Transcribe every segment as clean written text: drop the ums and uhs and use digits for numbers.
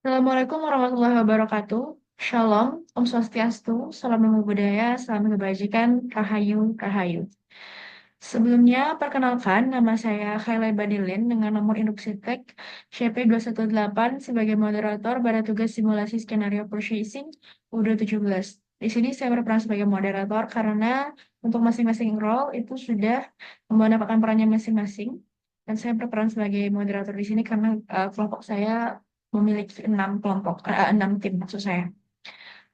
Assalamualaikum warahmatullahi wabarakatuh. Shalom, Om Swastiastu, salam namo buddhaya, salam kebajikan, rahayu, rahayu. Sebelumnya, perkenalkan nama saya Khaila Badilin dengan nomor induk Sitek CP218 sebagai moderator pada tugas simulasi skenario purchasing U217. Di sini saya berperan sebagai moderator karena untuk masing-masing role itu sudah mendapatkan perannya masing-masing. Dan saya berperan sebagai moderator di sini karena kelompok saya memiliki 6 tim maksud saya.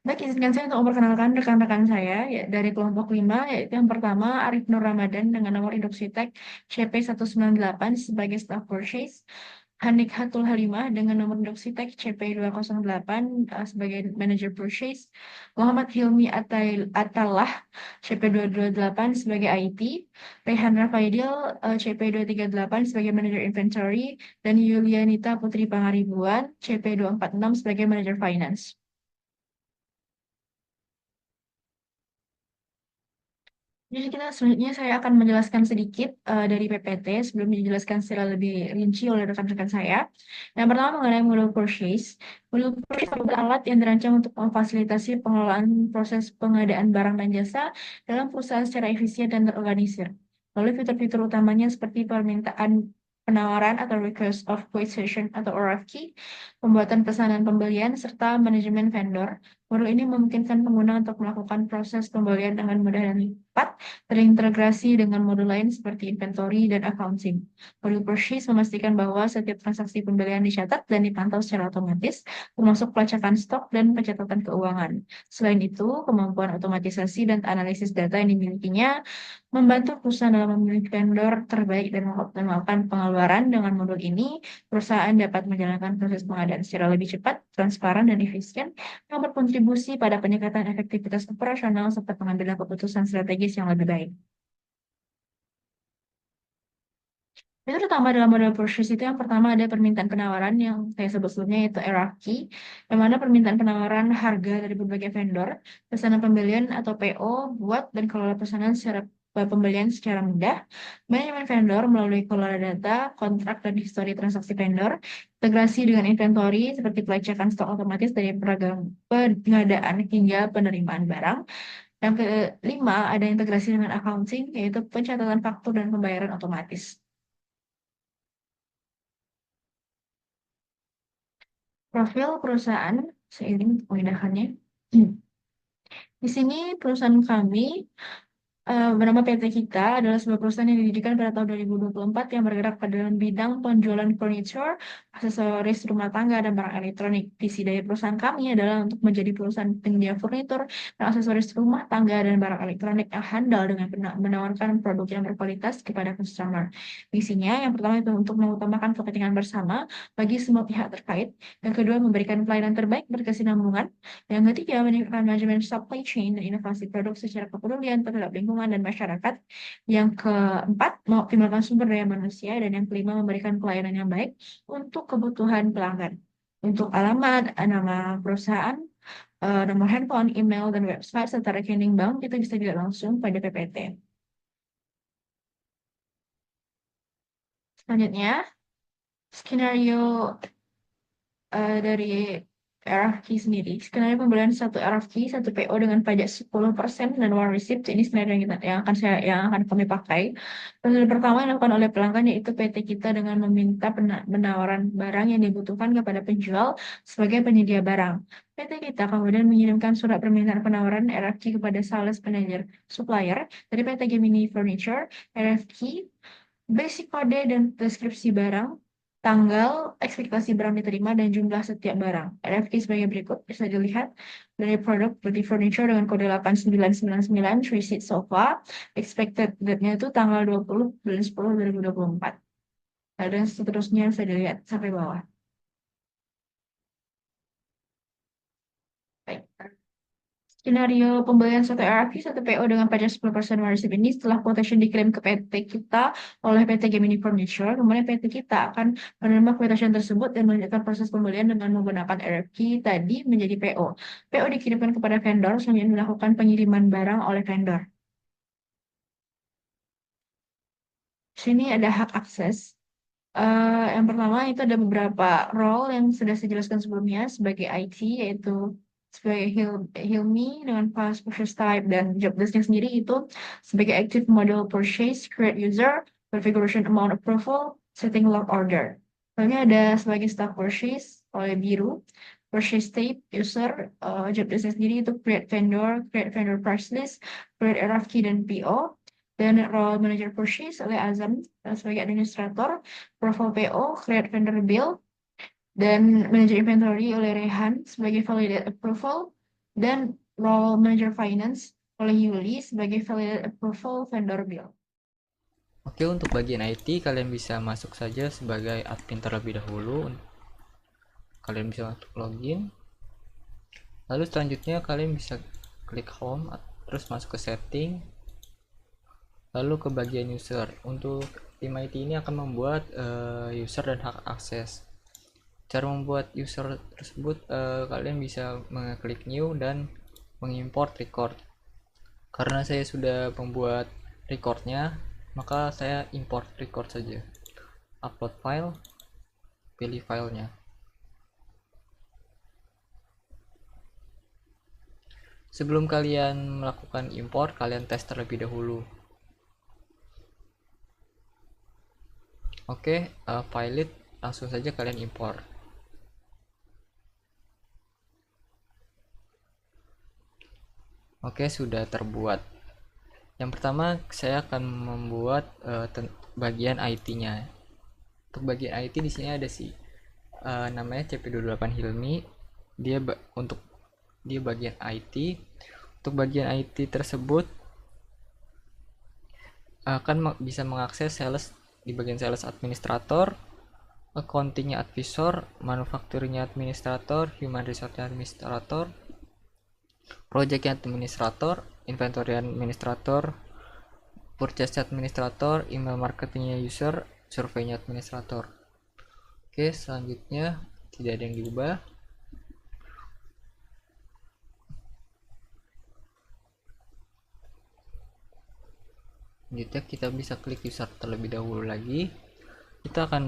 Baik, izinkan saya untuk memperkenalkan rekan-rekan saya ya, dari kelompok 5, yaitu yang pertama Arif Nur Ramadan dengan nomor induk Sitek CP198 sebagai staff purchase, Hanik Hatul Halimah dengan nomor induk Sitek CP208 sebagai manager purchase, Muhammad Hilmi Atallah CP228 sebagai IT, Rehan Rafaidil CP238 sebagai manager inventory, dan Yulianita Putri Pangaribuan CP246 sebagai manager finance. Jadi selanjutnya saya akan menjelaskan sedikit dari PPT sebelum dijelaskan secara lebih rinci oleh rekan-rekan saya. Yang pertama mengenai model purchase. Model purchase adalah alat yang dirancang untuk memfasilitasi pengelolaan proses pengadaan barang dan jasa dalam perusahaan secara efisien dan terorganisir. Lalu fitur-fitur utamanya seperti permintaan penawaran atau request of quotation atau RFQ, pembuatan pesanan pembelian, serta manajemen vendor. Model ini memungkinkan pengguna untuk melakukan proses pembelian dengan mudah dan cepat, terintegrasi dengan modul lain seperti inventory dan accounting. Modul purchase memastikan bahwa setiap transaksi pembelian dicatat dan dipantau secara otomatis, termasuk pelacakan stok dan pencatatan keuangan. Selain itu, kemampuan otomatisasi dan analisis data yang dimilikinya membantu perusahaan dalam memilih vendor terbaik dan mengoptimalkan pengeluaran. Dengan modul ini, perusahaan dapat menjalankan proses pengadaan secara lebih cepat, transparan, dan efisien, yang berkontribusi pada peningkatan efektivitas operasional serta pengambilan keputusan strategis yang lebih baik. Itu terutama dalam model purchase itu yang pertama ada permintaan penawaran yang saya sebut sebelumnya yaitu hierarchy, yang mana permintaan penawaran harga dari berbagai vendor, pesanan pembelian atau PO, buat dan kelola pesanan secara pembelian secara mudah, manajemen vendor melalui kelola data, kontrak dan histori transaksi vendor, integrasi dengan inventory seperti pelacakan stok otomatis dari beragam pengadaan hingga penerimaan barang. Yang kelima ada integrasi dengan accounting yaitu pencatatan faktur dan pembayaran otomatis. Profil perusahaan seiring pemindahannya. Di sini perusahaan kami bernama PT Kita adalah sebuah perusahaan yang didirikan pada tahun 2024 yang bergerak pada dalam bidang penjualan furniture, aksesoris rumah tangga, dan barang elektronik. Visi dari perusahaan kami adalah untuk menjadi perusahaan penyedia furnitur dan aksesoris rumah tangga dan barang elektronik yang handal dengan menawarkan produk yang berkualitas kepada customer. Misinya yang pertama itu untuk mengutamakan kepentingan bersama bagi semua pihak terkait. Yang kedua, memberikan pelayanan terbaik berkesinambungan. Yang ketiga, meningkatkan manajemen supply chain dan inovasi produk secara kepedulian terhadap lingkungan dan masyarakat. Yang keempat, mengoptimalkan sumber daya manusia. Dan yang kelima, memberikan pelayanan yang baik untuk kebutuhan pelanggan. Untuk alamat, nama perusahaan, nomor handphone, email, dan website, serta rekening bank, itu bisa dilihat langsung pada PPT. Selanjutnya, skenario dari RFQ sendiri. Skenario pembelian satu RFQ, satu PO dengan pajak 10% dan one receipt. Ini skenario yang akan kami pakai. Prosedur pertama yang dilakukan oleh pelanggan yaitu PT kita dengan meminta penawaran barang yang dibutuhkan kepada penjual sebagai penyedia barang. PT kita kemudian mengirimkan surat permintaan penawaran RFQ kepada sales manager supplier dari PT Gemini Furniture. RFQ basic kode dan deskripsi barang, tanggal, ekspektasi barang diterima, dan jumlah setiap barang. RFQ sebagai berikut bisa dilihat dari produk Body Furniture dengan kode 8999 3 seat sofa. Expected date-nya itu tanggal 20 bulan 10 2024. Dan seterusnya bisa dilihat sampai bawah. Baik. Skenario pembelian satu RFQ, satu PO dengan pajak 10% wajib ini setelah quotation dikirim ke PT kita oleh PT Gemini Furniture, kemudian PT kita akan menerima quotation tersebut dan melanjutkan proses pembelian dengan menggunakan RFQ tadi menjadi PO. PO dikirimkan kepada vendor, selanjutnya dilakukan pengiriman barang oleh vendor. Sini ada hak akses. Yang pertama itu ada beberapa role yang sudah saya jelaskan sebelumnya sebagai IT, yaitu sebagai Hilmi dengan fast purchase type, dan job desk-nya sendiri itu sebagai active model purchase, create user, configuration amount approval, setting log order. Lalu ada sebagai staff purchase oleh biru, purchase type user, job desk-nya sendiri itu create vendor price list, create RFQ dan PO. Dan role manager purchase oleh Azam sebagai administrator, profile PO, create vendor bill, dan manager inventory oleh Rehan sebagai validate approval, dan role manager finance oleh Yuli sebagai validate approval vendor bill. Oke, untuk bagian IT kalian bisa masuk saja sebagai admin terlebih dahulu. Kalian bisa masuk login. Lalu selanjutnya kalian bisa klik home, terus masuk ke setting, lalu ke bagian user. Untuk tim IT ini akan membuat user dan hak akses. Cara membuat user tersebut, kalian bisa mengklik new dan mengimport record. Karena saya sudah membuat recordnya, maka saya import record saja. Upload file, pilih filenya. Sebelum kalian melakukan import, kalian tes terlebih dahulu. Oke, file it, langsung saja kalian import. Oke, sudah terbuat. Yang pertama, saya akan membuat bagian IT-nya. Untuk bagian IT di sini ada sih, namanya CP28 Hilmi. Untuk dia bagian IT. Untuk bagian IT tersebut akan bisa mengakses sales di bagian sales administrator, accountingnya advisor, manufacturingnya administrator, human resource administrator, projectnya administrator, inventory administrator, purchase administrator, email marketingnya user, surveinya administrator. Oke, selanjutnya tidak ada yang diubah. Selanjutnya kita bisa klik user terlebih dahulu lagi. Kita akan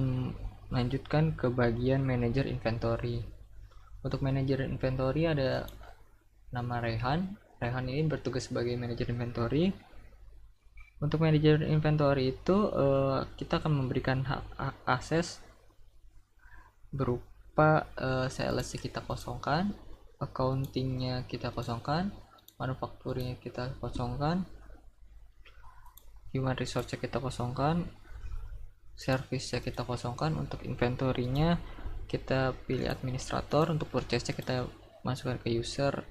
lanjutkan ke bagian manager inventory. Untuk manager inventory ada nama Rehan. Rehan ini bertugas sebagai manager inventory. Untuk manager inventory itu kita akan memberikan hak akses berupa sales kita kosongkan, accountingnya kita kosongkan, manufacturingnya kita kosongkan, human resource kita kosongkan, service kita kosongkan. Untuk inventory-nya kita pilih administrator, untuk purchase-nya kita masukkan ke user,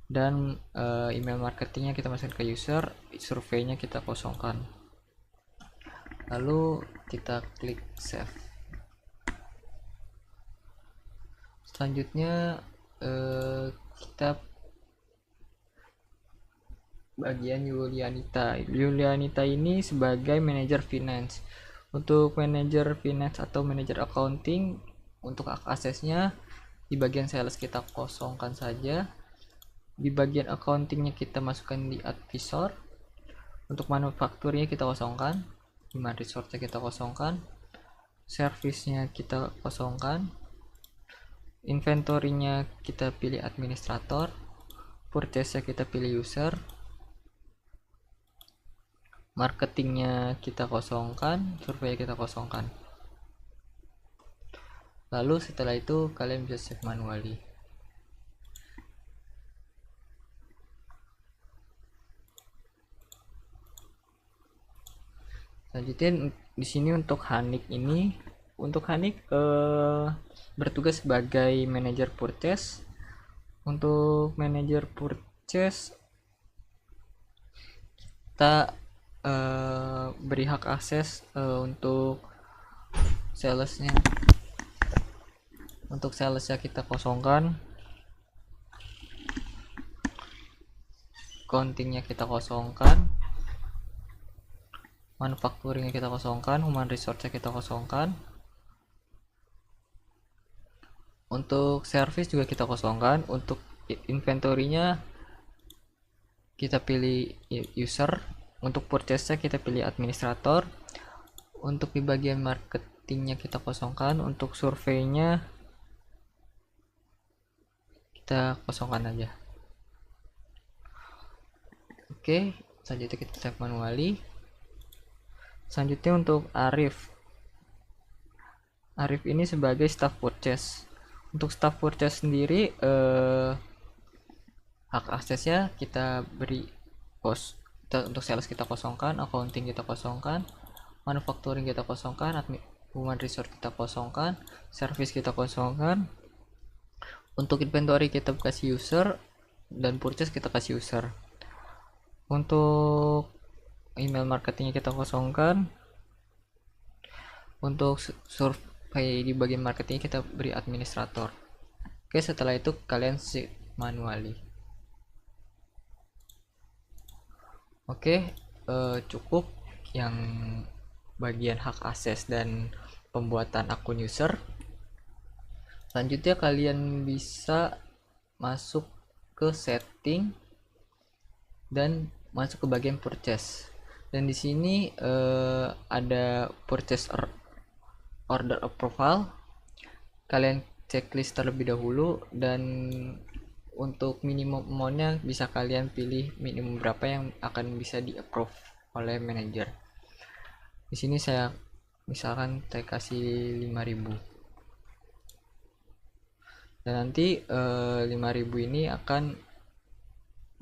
dan email marketingnya kita masukkan ke user, surveinya kita kosongkan. Lalu kita klik save. Selanjutnya kita bagian Yulianita. Yulianita ini sebagai manajer finance. Untuk manajer finance atau manajer accounting, untuk aksesnya di bagian sales kita kosongkan saja. Di bagian accountingnya kita masukkan di advisor. Untuk manufakturnya kita kosongkan. Human resource kita kosongkan. Service-nya kita kosongkan. Inventory-nya kita pilih administrator. Purchase-nya kita pilih user. Marketingnya kita kosongkan, survei kita kosongkan. Lalu setelah itu kalian bisa save manually. Selanjutnya di sini untuk Hanik ini, untuk Hanik bertugas sebagai manajer purchase. Untuk manajer purchase kita beri hak akses untuk salesnya. Untuk salesnya kita kosongkan, accountingnya kita kosongkan, manufacturingnya kita kosongkan, human resource kita kosongkan. Untuk service juga kita kosongkan. Untuk inventory-nya kita pilih user. Untuk purchase-nya kita pilih administrator. Untuk di bagian marketingnya kita kosongkan, untuk surveinya kita kosongkan aja. Oke, selanjutnya kita save manually. Selanjutnya untuk Arif. Arif ini sebagai staff purchase. Untuk staff purchase sendiri hak aksesnya kita beri untuk sales kita kosongkan, accounting kita kosongkan, manufacturing kita kosongkan, human resource kita kosongkan, service kita kosongkan. Untuk inventory kita kasih user dan purchase kita kasih user. Untuk email marketingnya kita kosongkan. Untuk survei di bagian marketing kita beri administrator. Oke, setelah itu kalian save manually. Oke, cukup yang bagian hak akses dan pembuatan akun user. Selanjutnya kalian bisa masuk ke setting dan masuk ke bagian purchase. Dan di sini ada purchase order approval. Kalian checklist terlebih dahulu, dan untuk minimum amountnya bisa kalian pilih minimum berapa yang akan bisa di approve oleh manajer. Di sini saya misalkan saya kasih 5.000, dan nanti 5.000 ini akan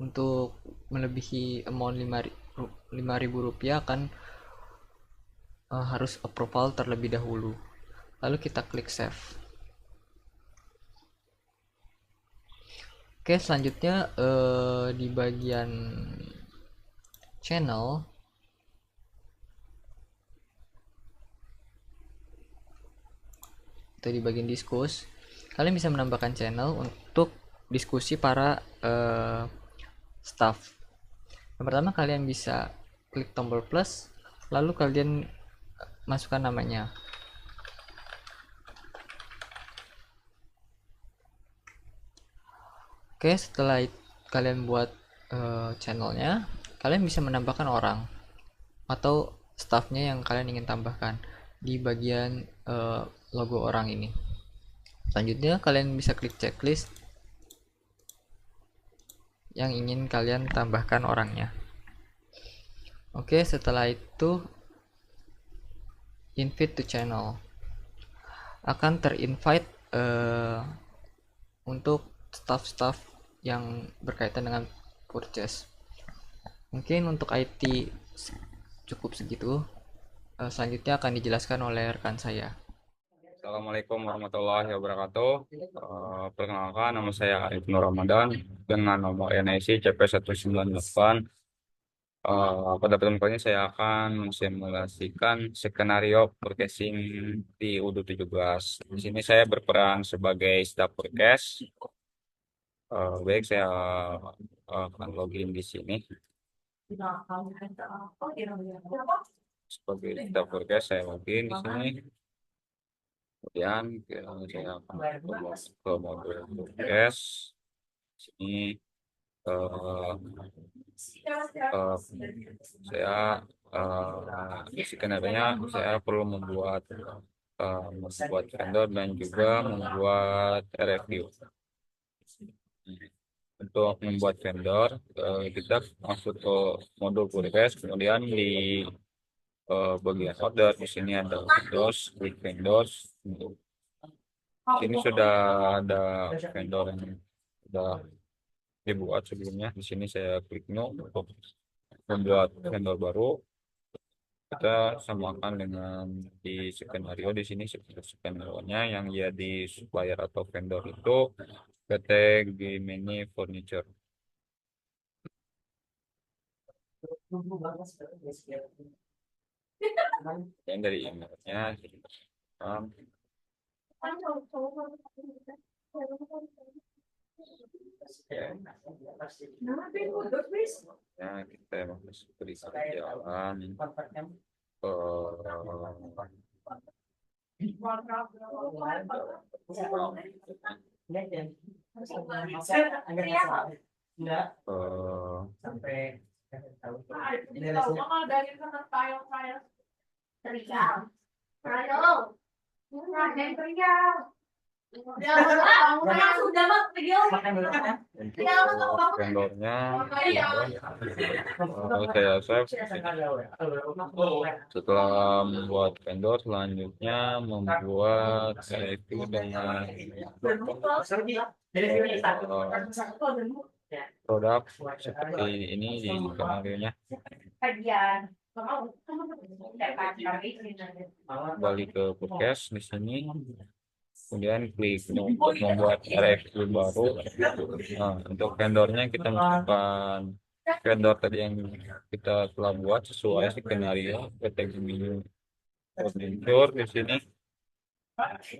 untuk melebihi amount 5.000 rupiah akan harus approval terlebih dahulu. Lalu kita klik save. Oke, selanjutnya di bagian channel atau di bagian diskus, kalian bisa menambahkan channel untuk diskusi para staff. Yang pertama, kalian bisa klik tombol plus, lalu kalian masukkan namanya. Oke, setelah kalian buat channelnya, kalian bisa menambahkan orang atau staffnya yang kalian ingin tambahkan di bagian logo orang ini. Selanjutnya kalian bisa klik checklist yang ingin kalian tambahkan orangnya. Oke, setelah itu invite to channel akan terinvite untuk staff-staff yang berkaitan dengan purchase. Mungkin untuk IT cukup segitu. Selanjutnya akan dijelaskan oleh rekan saya. Assalamualaikum warahmatullahi wabarakatuh. Perkenalkan, nama saya Arif Nur Ramadan dengan nomor NIC CP198. Pada pertemuan kali ini saya akan mensimulasikan skenario purchasing di UDU 17. Di sini saya berperan sebagai staff purchase. Baik, saya akan login di sini. Sebagai staff purchase saya login di sini. Kemudian saya akan ke modul purchase. Sini saya skenario-nya saya perlu membuat vendor dan juga membuat review. Untuk membuat vendor, kita masuk ke modul purchase, kemudian di bagian order di sini ada vendors, klik vendors. Ini sudah ada vendor yang sudah dibuat sebelumnya. Di sini saya klik new untuk membuat vendor baru. Kita samakan dengan di skenario. Di sini skenario-nya yang jadi supplier atau vendor itu PT Gemini Furniture. Yang dari emailnya ya, kita masuk ke jalan Untuk vendornya saya setelah membuat vendor selanjutnya membuat review dengan produk seperti ini di skenario-nya. Kembali ke podcast di sini, kemudian klik untuk membuat review baru. Nah, untuk vendornya kita masukkan vendor tadi yang kita telah buat sesuai skenario PT Gemini Furniture di sini.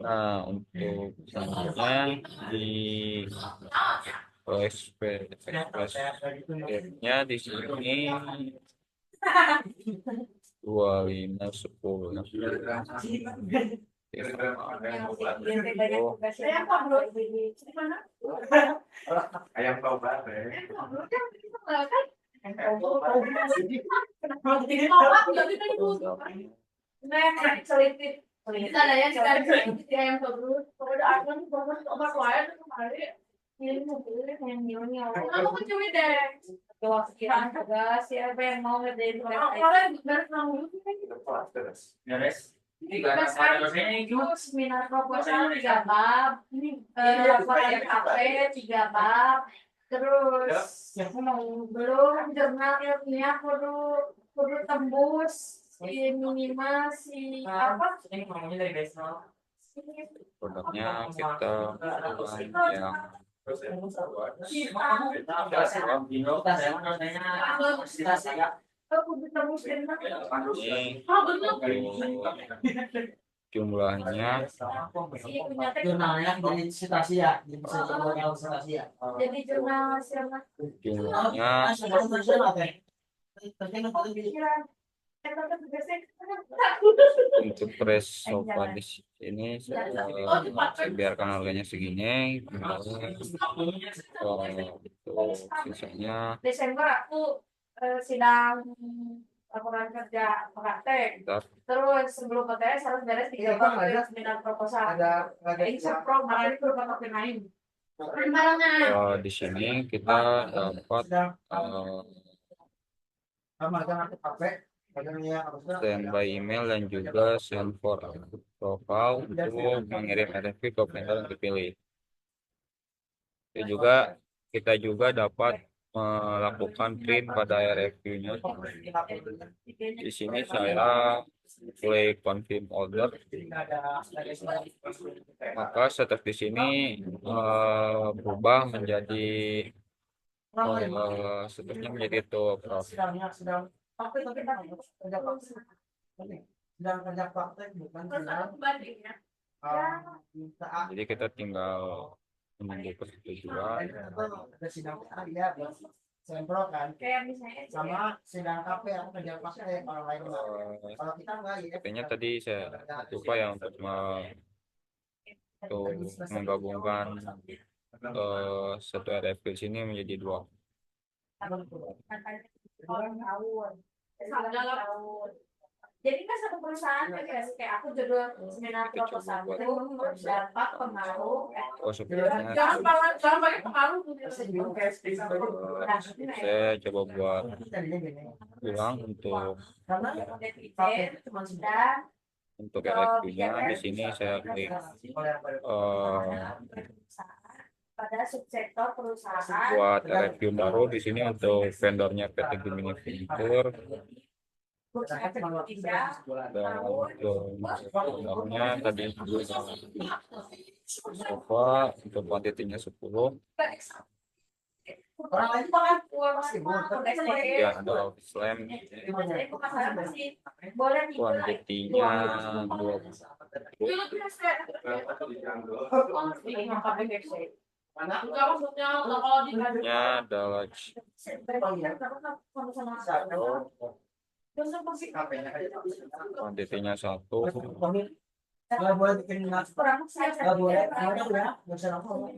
Nah, untuk selanjutnya di express-nya di sini 2510. Ayam tobat Siapa yang mau ngerjain seminar proposal 3 bab, laporan KP 3 bab, terus belum jurnal ilmiah kudu tembus minimal apa Produknya kita yang jumlahnya jurnalnya jadi citasi ya, bisa jadi citasi ya. jadi jurnal siapa? Untuk press sofa di sini saya biarkan harganya segini. Untuk sisanya Desember aku sidang laporan kerja praktek. Terus sebelum PTS harus beres 3 bab seminar proposal. Insya Allah ini berupa lain. di sini kita dapat standby email dan juga send for profile untuk mengirim RFP ke vendor yang dipilih. Kita juga dapat melakukan print pada RFQ-nya. Di sini saya klik confirm order. Maka status di sini berubah menjadi statusnya menjadi top. Jadi kita tinggal menunggu persetujuan. Ada sidang ya, sempro kan. Sama sidang KP yang kerja pakai orang lain. Kalau kita enggak ya. Katanya tadi saya lupa ya untuk menggabungkan satu RFQ sini menjadi 2. Jadi kan satu perusahaan kayak aku judul seminar proposal itu dapat pengaruh. Jangan pakai pengaruh. Saya coba buat ulang untuk RFQ-nya. Di sini saya klik pada subsektor perusahaan. Buat RFQ baru di sini untuk vendornya PT Gemini Furniture. Dan produknya tadi sofa untuk kuantitinya 10. Ya, ada slam kuantitinya 20. Nya adalah kuantitinya 1. Nggak boleh bikin nggak boleh ya nggak usah rokok.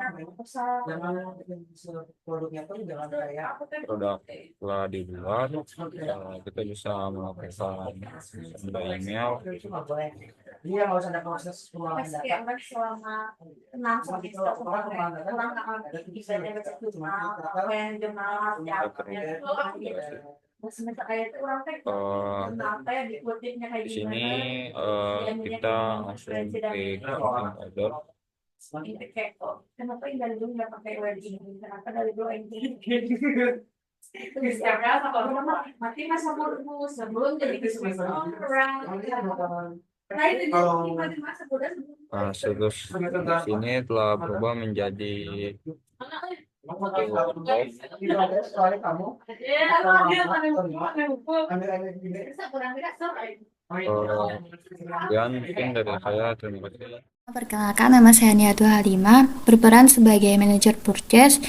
Jangan bikin produknya tuh jangan kayak Produk telah dibuat, kita bisa melakukan senda email. itu nggak boleh. Iya nggak usah ada proses pengolahan data. selama 6 sampai 11 Orang kemana kan? orang akan bisa semester kayak itu orang teh apa ya dikutipnya kayak Di sini kita langsung klik order. ini kayak kok kenapa yang dari dulu nggak pakai wedding kenapa dari dulu ini mati masa dulu sebelum jadi orang Kalau Terus di sini telah berubah menjadi soalnya kamu ambil gini. sekian mungkin dari saya. Terima kasih. Perkenalkan, nama saya Niatul Halimah, berperan sebagai manajer purchase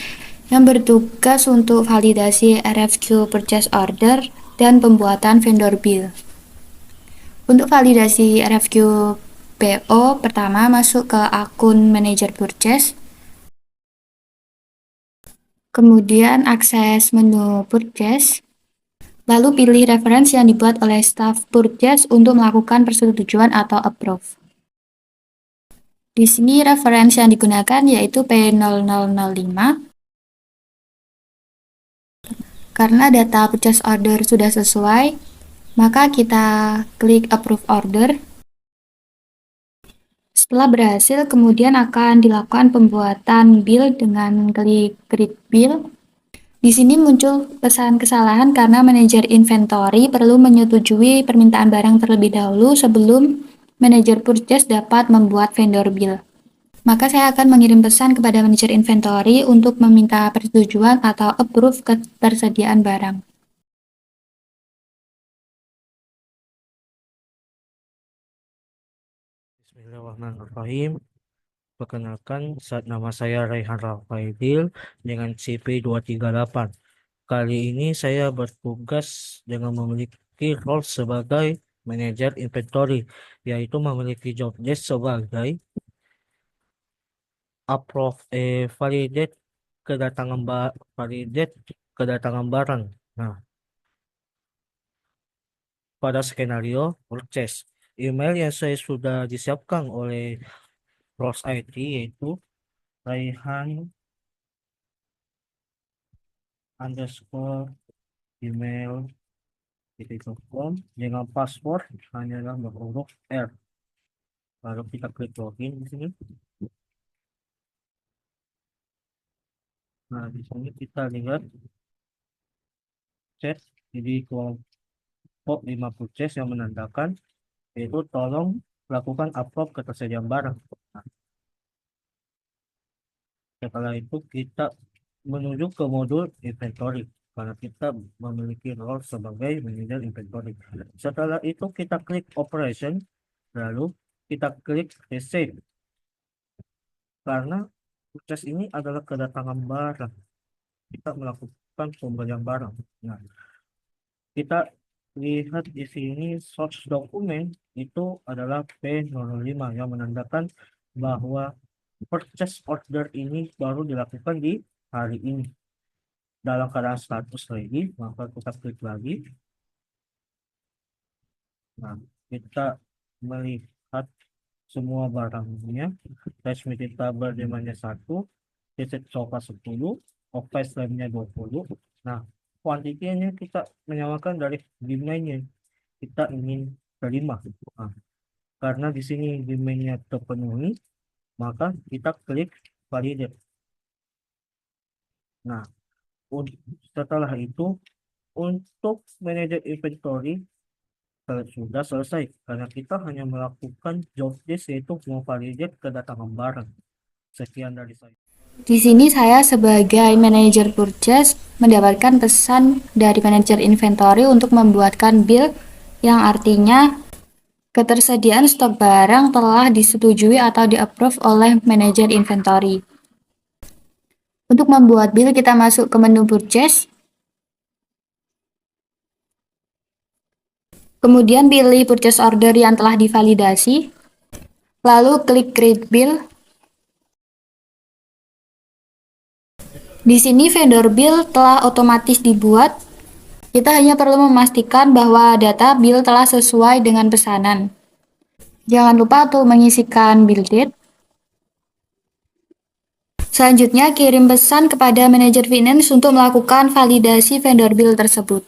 yang bertugas untuk validasi RFQ purchase order dan pembuatan vendor bill. Untuk validasi RFQ PO, pertama masuk ke akun manajer purchase, kemudian akses menu purchase, lalu pilih reference yang dibuat oleh staff purchase untuk melakukan persetujuan atau approve. Di sini referensi yang digunakan yaitu P0005. Karena data purchase order sudah sesuai, maka kita klik approve order. Setelah berhasil, kemudian akan dilakukan pembuatan bill dengan klik create bill. Di sini muncul pesan kesalahan karena manajer inventory perlu menyetujui permintaan barang terlebih dahulu sebelum manajer purchase dapat membuat vendor bill. Maka saya akan mengirim pesan kepada manajer inventory untuk meminta persetujuan atau approve ketersediaan barang. Bismillahirrahmanirrahim. Perkenalkan, nama saya Raihan Rafaidil dengan CP 238. Kali ini saya bertugas dengan memiliki role sebagai manajer inventory, yaitu memiliki job desk sebagai approve validate kedatangan barang. Nah, pada skenario purchase, email yang saya sudah disiapkan oleh Pros IT yaitu Raihan _email.com dengan password hanyalah berhuruf R. Lalu kita klik login di sini. Nah, di sini kita lihat chat jadi kelompok 5 purchase yang menandakan yaitu tolong lakukan upload ketersediaan barang. Nah, setelah itu kita menuju ke modul inventory karena kita memiliki role sebagai manajer inventory. Setelah itu kita klik operation, lalu kita klik receipt karena proses ini adalah kedatangan barang. Kita melakukan pembelian barang. Nah, kita lihat di sini source dokumen itu adalah P05 yang menandakan bahwa purchase order ini baru dilakukan di hari ini. Dalam keadaan status ready, maka kita klik lagi. Nah, kita melihat semua barangnya. Transmitted tabel demandnya 1, titik sofa 10, office lamnya 20. Nah, kuantitinya kita menyamakan dari demand-nya. Kita ingin terima. Nah, karena di sini demand-nya terpenuhi, maka kita klik validate. Nah, setelah itu untuk manajer inventory sudah selesai karena kita hanya melakukan job desk yaitu memvalidate kedatangan barang. Sekian dari saya. Di sini saya sebagai manajer purchase mendapatkan pesan dari manajer inventory untuk membuatkan bill yang artinya ketersediaan stok barang telah disetujui atau di-approve oleh manajer inventory. Untuk membuat bill, kita masuk ke menu purchase. Kemudian pilih purchase order yang telah divalidasi. lalu klik Create Bill. Di sini vendor bill telah otomatis dibuat. Kita hanya perlu memastikan bahwa data bill telah sesuai dengan pesanan. Jangan lupa untuk mengisikan bill date. Selanjutnya, kirim pesan kepada manajer finance untuk melakukan validasi vendor bill tersebut.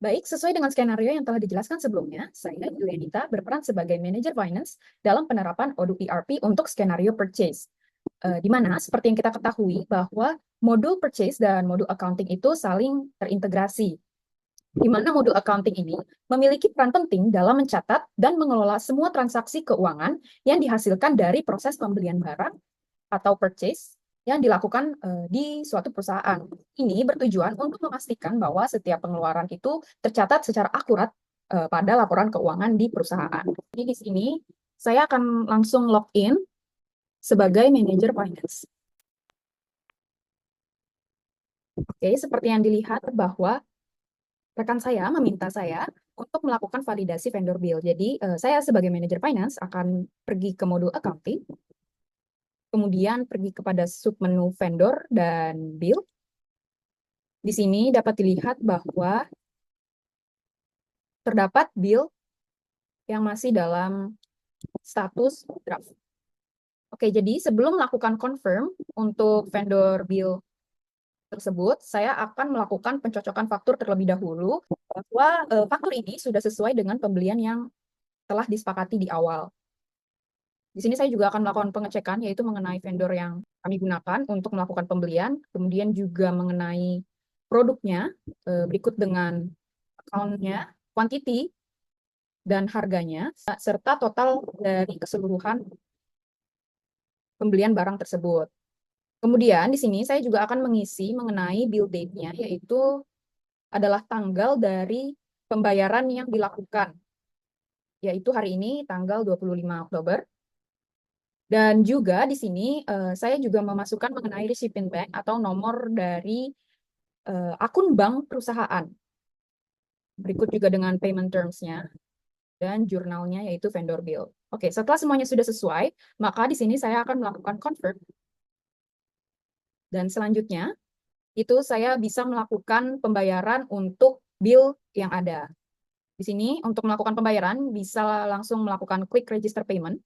Baik, sesuai dengan skenario yang telah dijelaskan sebelumnya, saya, Yulianita, berperan sebagai manajer finance dalam penerapan Odoo ERP untuk skenario purchase. Di mana, seperti yang kita ketahui, bahwa modul purchase dan modul accounting itu saling terintegrasi. Di mana modul accounting ini memiliki peran penting dalam mencatat dan mengelola semua transaksi keuangan yang dihasilkan dari proses pembelian barang atau purchase yang dilakukan di suatu perusahaan. Ini bertujuan untuk memastikan bahwa setiap pengeluaran itu tercatat secara akurat pada laporan keuangan di perusahaan. Jadi di sini saya akan langsung login sebagai manajer finance. Oke, seperti yang dilihat bahwa rekan saya meminta saya untuk melakukan validasi vendor bill. Jadi saya sebagai manajer finance akan pergi ke modul accounting, kemudian pergi kepada submenu vendor dan bill. Di sini dapat dilihat bahwa terdapat bill yang masih dalam status draft. Oke, jadi sebelum melakukan confirm untuk vendor bill tersebut, saya akan melakukan pencocokan faktur terlebih dahulu bahwa faktur ini sudah sesuai dengan pembelian yang telah disepakati di awal. Di sini saya juga akan melakukan pengecekan, yaitu mengenai vendor yang kami gunakan untuk melakukan pembelian, kemudian juga mengenai produknya, berikut dengan account-nya, quantity, dan harganya, serta total dari keseluruhan pembelian barang tersebut. Kemudian di sini saya juga akan mengisi mengenai bill date-nya, yaitu adalah tanggal dari pembayaran yang dilakukan, yaitu hari ini tanggal 25 Oktober. Dan juga di sini saya juga memasukkan mengenai recipient bank atau nomor dari akun bank perusahaan. Berikut juga dengan payment terms-nya dan jurnalnya yaitu vendor bill. Oke, setelah semuanya sudah sesuai, maka di sini saya akan melakukan confirm. Dan selanjutnya, itu saya bisa melakukan pembayaran untuk bill yang ada. Di sini untuk melakukan pembayaran bisa langsung melakukan klik register payment.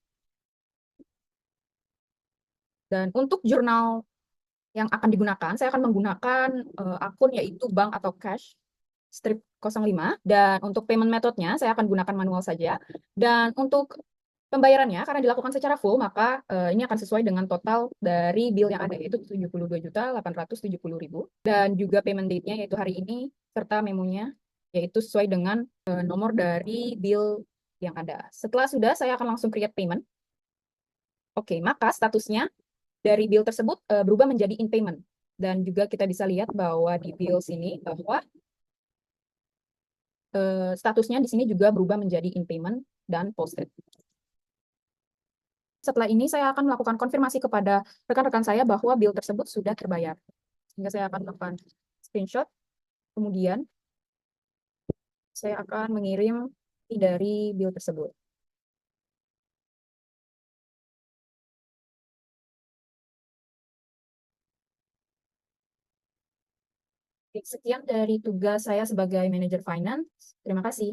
Dan untuk jurnal yang akan digunakan, saya akan menggunakan akun yaitu bank atau cash strip 05. Dan untuk payment methodnya, saya akan gunakan manual saja. Dan untuk pembayarannya, karena dilakukan secara full, maka ini akan sesuai dengan total dari bill yang ada, yaitu 72.870.000. Dan juga payment date-nya, yaitu hari ini, serta memonya, yaitu sesuai dengan nomor dari bill yang ada. Setelah sudah, saya akan langsung create payment. Oke, maka statusnya dari bill tersebut berubah menjadi in payment. Dan juga kita bisa lihat bahwa di bill sini bahwa statusnya di sini juga berubah menjadi in payment dan posted. Setelah ini saya akan melakukan konfirmasi kepada rekan-rekan saya bahwa bill tersebut sudah terbayar. Sehingga saya akan melakukan screenshot, kemudian saya akan mengirim dari bill tersebut. Sekian dari tugas saya sebagai manajer finance. Terima kasih.